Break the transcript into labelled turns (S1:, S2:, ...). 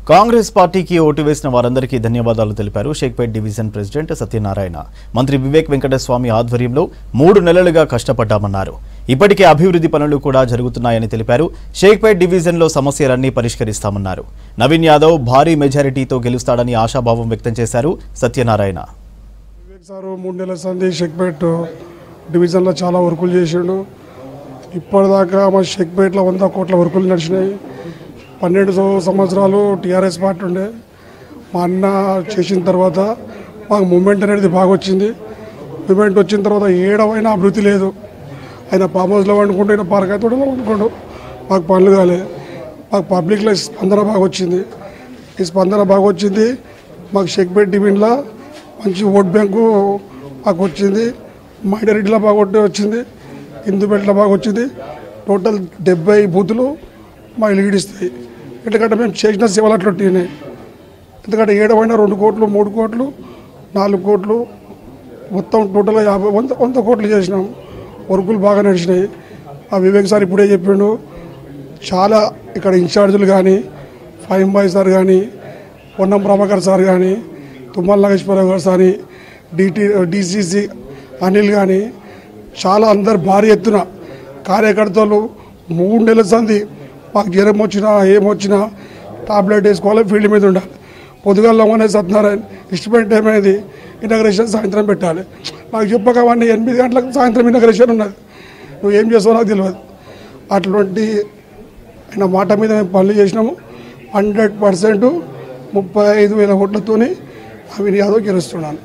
S1: కాంగ్రెస్ పార్టీకి ఓటు వేసిన వారందరికీ ధన్యవాదాలు తెలిపారు షేక్పేట్ డివిజన్ ప్రెసిడెంట్ సత్యనారాయణ. మంత్రి వివేక్ వెంకటస్వామి ఆధ్వర్యంలో 3 నెలలుగా కష్టపడ్డామన్నారు. ఇప్పటికే అభివృద్ధి పనులు కూడా జరుగుతున్నాయని తెలిపారు. షేక్పేట్ డివిజన్లో సమస్యలన్నీ పరిష్కరిస్తామన్నారు. నవీన్ యాదవ్ భారీ మెజారిటీతో గెలుస్తాడని ఆశాభావం వ్యక్తం చేశారు సత్యనారాయణ.
S2: వివేక్ సార్ 3 నెలల సంది షేక్పేట్ డివిజన్లో చాలా వర్కులు చేసిండు. ఇప్పటిదాకా మా షేక్పేట్లో 100 కోట్ల వర్కులు నడిచినాయి. 12 సంవత్సరాలు టీఆర్ఎస్ పార్టీ ఉండే. మా అన్న చేసిన తర్వాత మాకు మూమెంట్ అనేది బాగా వచ్చింది. మూమెంట్ వచ్చిన తర్వాత ఏడవైనా అభివృద్ధి లేదు. ఆయన ఫామ్ హౌస్లో వండుకుంటూ ఆయన పార్క్ అయితే వండుకుంటూ మాకు పనులు కాలే. మాకు పబ్లిక్లో స్పందన బాగా వచ్చింది. ఈ స్పందన బాగా వచ్చింది. మాకు షేక్పేట్ డివిజన్లో మంచి ఓట్ బ్యాంకు మాకు వచ్చింది. మైనారిటీలో బాగా వచ్చింది. హిందూపేటలో బాగా వచ్చింది. టోటల్ 70 బూతులు మాకు లీడ్ ఇస్తాయి. ఎందుకంటే మేము చేసిన సేవలు అట్లుంటున్నాయి. ఎందుకంటే 2 కోట్లు 3 కోట్లు 4 కోట్లు మొత్తం టోటల్గా 100 కోట్లు చేసినాం. వర్కులు బాగా నడిచినాయి. ఆ వివేక్ సార్ ఇప్పుడే చెప్పిండు. చాలా ఇక్కడ ఇన్ఛార్జీలు కానీ, ఫైమ్ బాయ్ సార్ కానీ, పొన్నం ప్రభాకర్ సార్ కానీ, తుమ్మల నాగేశ్వరరావు గారు కానీ, డిసిసి అనిల్ కానీ చాలా అందరు భారీ ఎత్తున కార్యకర్తలు 3 నెలల సంది మాకు జ్వరం వచ్చినా ఏమొచ్చినా టాబ్లెట్ వేసుకోవాలి, ఫీల్డ్ మీద ఉండాలి. పొద్దుగాల్లో అనేది సత్యనారాయణ ఇష్టమైన టైం అనేది ఇనాగ్రేషన్ సాయంత్రం పెట్టాలి. మాకు చెప్పకవన్నీ 8 గంటలకు సాయంత్రం ఇనాగ్రేషన్ ఉన్నది. నువ్వు ఏం చేస్తావు నాకు తెలియదు. అటువంటి ఆయన మాట మీద మేము పనులు చేసినాము. 100% 35,000 ఓట్లతో నవీన్ యాదవ్ గెలుస్తున్నాను.